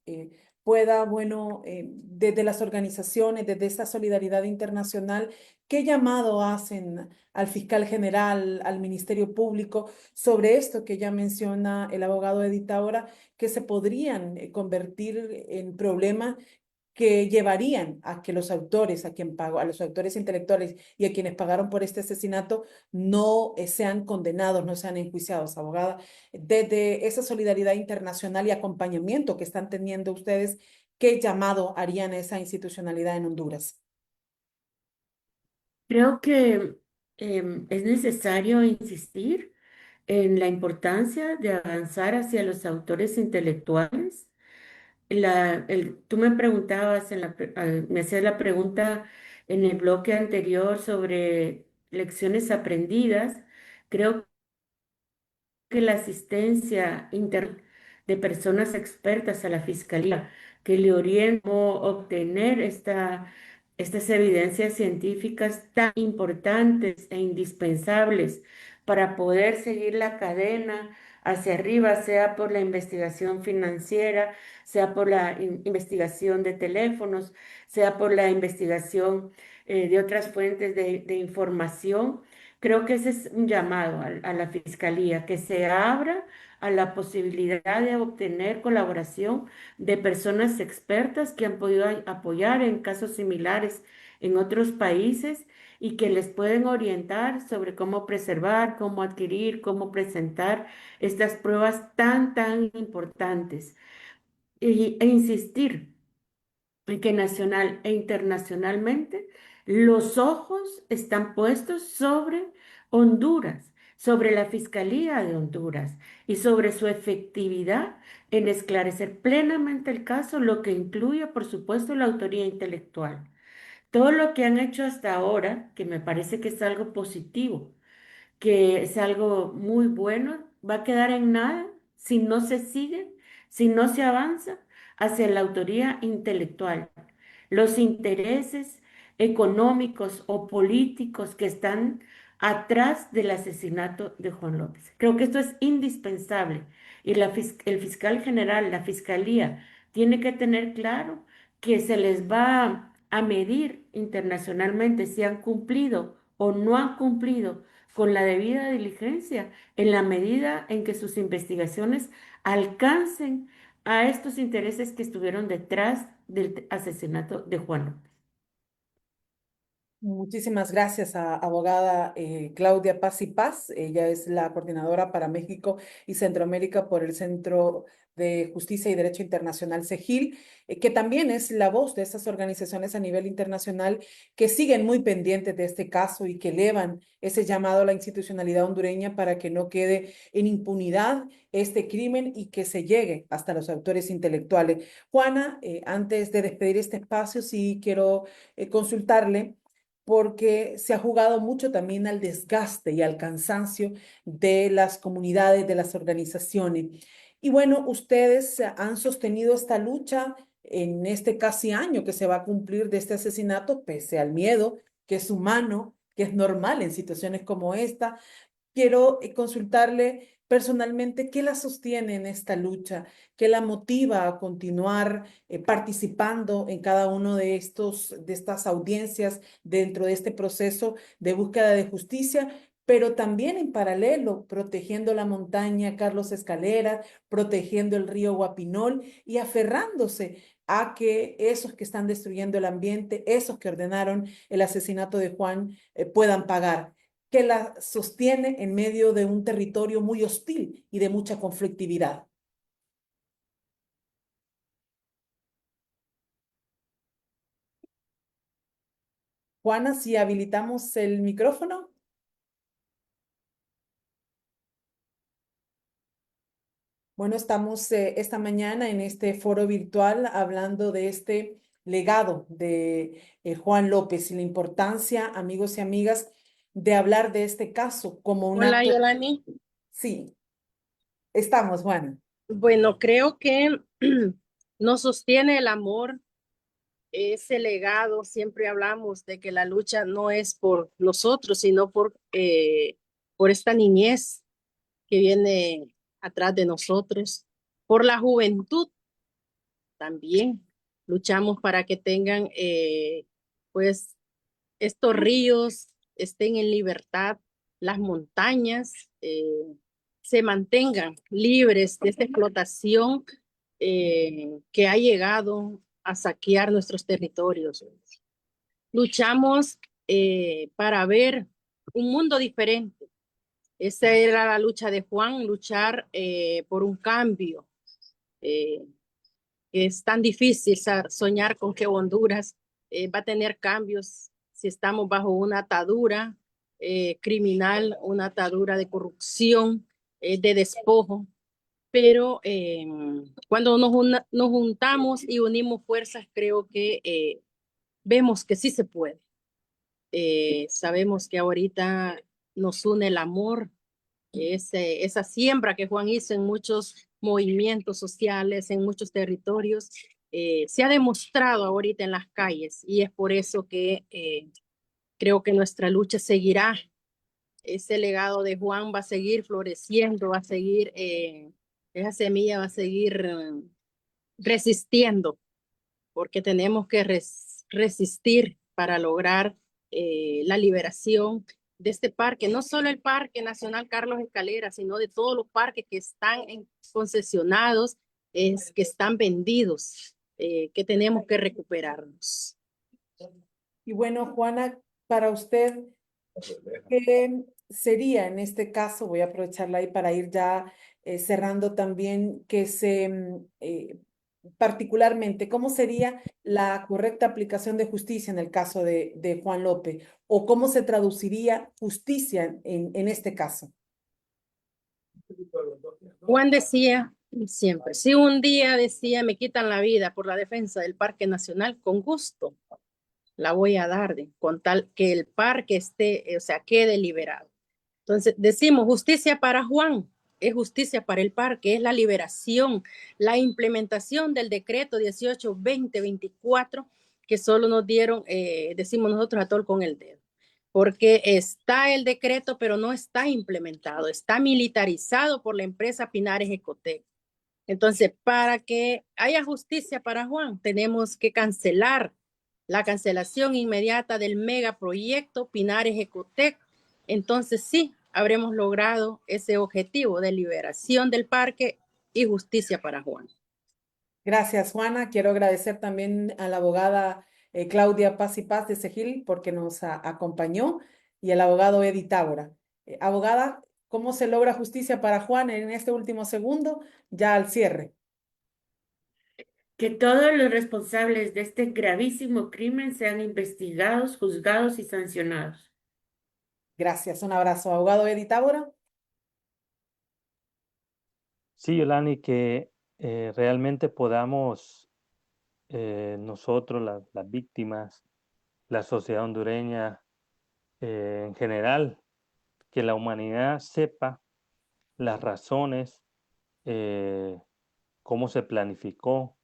D: pueda, bueno, desde las organizaciones, desde esa solidaridad internacional, ¿qué llamado hacen al fiscal general, al Ministerio Público sobre esto que ya menciona el abogado Edith ahora, que se podrían convertir en problemas que llevarían a que los autores, a los autores intelectuales y a quienes pagaron por este asesinato no sean condenados, no sean enjuiciados, abogada? Desde esa solidaridad internacional y acompañamiento que están teniendo ustedes, ¿qué llamado harían a esa institucionalidad en Honduras?
E: Creo que es necesario insistir en la importancia de avanzar hacia los autores intelectuales. Tú me preguntabas, me hacías la pregunta en el bloque anterior sobre lecciones aprendidas. Creo que la asistencia de personas expertas a la fiscalía que le orienten cómo obtener estas evidencias científicas tan importantes e indispensables para poder seguir la cadena hacia arriba, sea por la investigación financiera, sea por la investigación de teléfonos, sea por la investigación de otras fuentes de información. Creo que ese es un llamado a la fiscalía, que se abra a la posibilidad de obtener colaboración de personas expertas que han podido apoyar en casos similares en otros países y que les pueden orientar sobre cómo preservar, cómo adquirir, cómo presentar estas pruebas tan importantes. E insistir y que nacional e internacionalmente los ojos están puestos sobre Honduras, sobre la Fiscalía de Honduras y sobre su efectividad en esclarecer plenamente el caso, lo que incluye, por supuesto, la autoría intelectual. Todo lo que han hecho hasta ahora, que me parece que es algo positivo, que es algo muy bueno, va a quedar en nada si no se sigue, si no se avanza hacia la autoría intelectual. Los intereses económicos o políticos que están atrás del asesinato de Juan López. Creo que esto es indispensable y el fiscal general, la fiscalía, tiene que tener claro que se les va a medir internacionalmente si han cumplido o no han cumplido con la debida diligencia en la medida en que sus investigaciones alcancen a estos intereses que estuvieron detrás del asesinato de Juan López.
D: Muchísimas gracias a abogada Claudia Paz y Paz. Ella es la coordinadora para México y Centroamérica por el Centro de Justicia y Derecho Internacional CEGIL, que también es la voz de estas organizaciones a nivel internacional que siguen muy pendientes de este caso y que elevan ese llamado a la institucionalidad hondureña para que no quede en impunidad este crimen y que se llegue hasta los autores intelectuales. Juana, antes de despedir este espacio, sí quiero consultarle porque se ha jugado mucho también al desgaste y al cansancio de las comunidades, de las organizaciones. Y bueno, ustedes han sostenido esta lucha en este casi año que se va a cumplir de este asesinato, pese al miedo, que es humano, que es normal en situaciones como esta. Quiero consultarle personalmente qué la sostiene en esta lucha, qué la motiva a continuar participando en cada uno de estas audiencias dentro de este proceso de búsqueda de justicia, pero también en paralelo protegiendo la montaña Carlos Escalera, protegiendo el río Guapinol y aferrándose a que esos que están destruyendo el ambiente, esos que ordenaron el asesinato de Juan, puedan pagar, que la sostiene en medio de un territorio muy hostil y de mucha conflictividad. Juana, si habilitamos el micrófono. Bueno, estamos esta mañana en este foro virtual hablando de este legado de Juan López y la importancia, amigos y amigas, de hablar de este caso como un
F: Hola,
D: acto.
F: Yolani.
D: Sí, estamos, Juana.
F: Bueno, creo que nos sostiene el amor, ese legado. Siempre hablamos de que la lucha no es por nosotros, sino por esta niñez que viene atrás de nosotros, por la juventud también. Luchamos para que tengan, pues, estos ríos estén en libertad, las montañas se mantengan libres de esta explotación que ha llegado a saquear nuestros territorios. Luchamos para ver un mundo diferente. Esa era la lucha de Juan, luchar por un cambio. Es tan difícil soñar con que Honduras va a tener cambios si estamos bajo una atadura criminal, una atadura de corrupción de despojo, pero cuando nos juntamos y unimos fuerzas, creo que vemos que sí se puede. Sabemos que ahorita nos une el amor, esa siembra que Juan hizo en muchos movimientos sociales, en muchos territorios, se ha demostrado ahorita en las calles y es por eso que creo que nuestra lucha seguirá. Ese legado de Juan va a seguir floreciendo, va a seguir, esa semilla va a seguir resistiendo, porque tenemos que resistir para lograr la liberación de este parque, no solo el Parque Nacional Carlos Escalera, sino de todos los parques que están concesionados, que están vendidos, que tenemos que recuperarnos.
D: Y bueno, Juana, para usted, ¿qué sería en este caso? Voy a aprovecharla ahí para ir ya cerrando también, particularmente, ¿cómo sería la correcta aplicación de justicia en el caso de Juan López? ¿O cómo se traduciría justicia en este caso?
F: Juan decía siempre, si un día decía me quitan la vida por la defensa del Parque Nacional, con gusto la voy a dar, con tal que el parque esté, o sea, quede liberado. Entonces, decimos justicia para Juan, es justicia para el parque, es la liberación, la implementación del decreto 18-20-24, que solo nos dieron, decimos nosotros, a tol con el dedo. Porque está el decreto, pero no está implementado, está militarizado por la empresa Pinares Ecotec. Entonces, para que haya justicia para Juan, tenemos que cancelar la cancelación inmediata del megaproyecto Pinares Ecotec. Entonces, sí, habremos logrado ese objetivo de liberación del parque y justicia para Juan.
D: Gracias, Juana. Quiero agradecer también a la abogada Claudia Paz y Paz de Segil porque nos acompañó y al abogado Eddie Tábora. Abogada, ¿cómo se logra justicia para Juan en este último segundo? Ya al cierre.
E: Que todos los responsables de este gravísimo crimen sean investigados, juzgados y sancionados.
D: Gracias, un abrazo. Abogado Eddie Tábora.
C: Sí, Yolani, que realmente podamos nosotros, las víctimas, la sociedad hondureña en general, que la humanidad sepa las razones, cómo se planificó,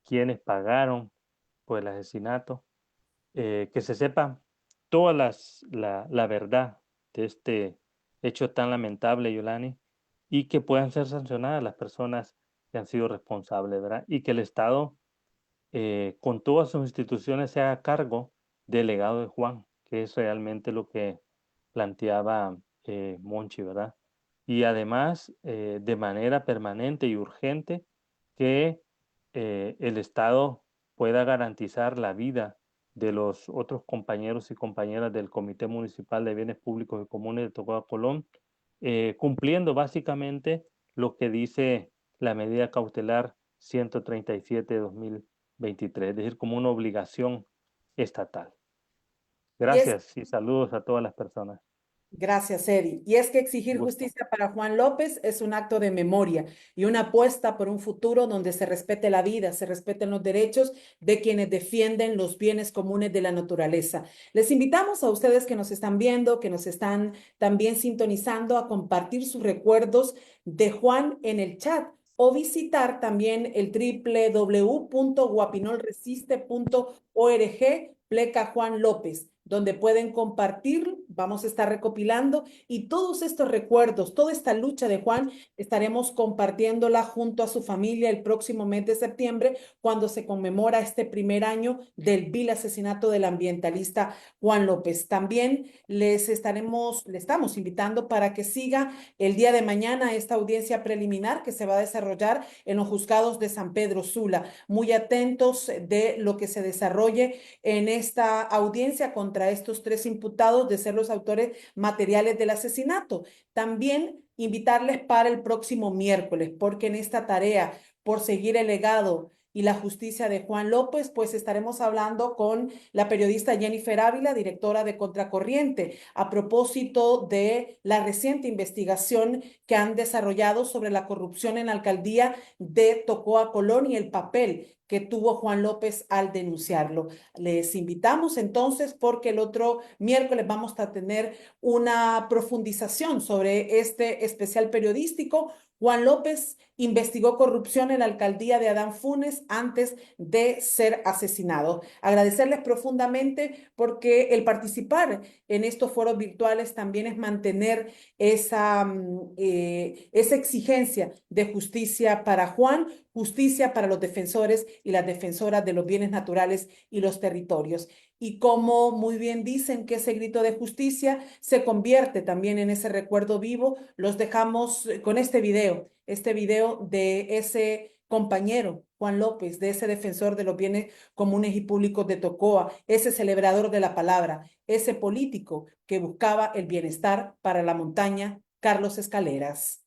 C: quiénes pagaron por el asesinato, que se sepa toda la verdad de este hecho tan lamentable, Yolani, y que puedan ser sancionadas las personas que han sido responsables, ¿verdad? Y que el Estado, con todas sus instituciones, se haga cargo del legado de Juan, que es realmente lo que planteaba Monchi, ¿verdad? Y además, de manera permanente y urgente, que el Estado pueda garantizar la vida de los otros compañeros y compañeras del Comité Municipal de Bienes Públicos y Comunes de Tocó Colón, cumpliendo básicamente lo que dice la medida cautelar 137 de 2023, es decir, como una obligación estatal. Gracias y saludos a todas las personas.
D: Gracias, Eddie. Y es que exigir justicia para Juan López es un acto de memoria y una apuesta por un futuro donde se respete la vida, se respeten los derechos de quienes defienden los bienes comunes de la naturaleza. Les invitamos a ustedes que nos están viendo, que nos están también sintonizando, a compartir sus recuerdos de Juan en el chat o visitar también el www.guapinolresiste.org pleca Juan López, donde pueden compartir, vamos a estar recopilando y todos estos recuerdos, toda esta lucha de Juan, estaremos compartiéndola junto a su familia el próximo mes de septiembre, cuando se conmemora este primer año del vil asesinato del ambientalista Juan López. También le estamos invitando para que siga el día de mañana esta audiencia preliminar que se va a desarrollar en los juzgados de San Pedro Sula. Muy atentos de lo que se desarrolle en esta audiencia contra estos tres imputados de ser los autores materiales del asesinato. También invitarles para el próximo miércoles, porque en esta tarea por seguir el legado y la justicia de Juan López, pues estaremos hablando con la periodista Jennifer Ávila, directora de Contracorriente, a propósito de la reciente investigación que han desarrollado sobre la corrupción en la alcaldía de Tocoa, Colón, y el papel que tuvo Juan López al denunciarlo. Les invitamos entonces porque el otro miércoles vamos a tener una profundización sobre este especial periodístico. Juan López investigó corrupción en la alcaldía de Adán Funes antes de ser asesinado. Agradecerles profundamente porque el participar en estos foros virtuales también es mantener esa exigencia de justicia para Juan, justicia para los defensores y las defensoras de los bienes naturales y los territorios. Y como muy bien dicen que ese grito de justicia se convierte también en ese recuerdo vivo, los dejamos con este video de ese compañero, Juan López, de ese defensor de los bienes comunes y públicos de Tocoa, ese celebrador de la palabra, ese político que buscaba el bienestar para la montaña, Carlos Escaleras.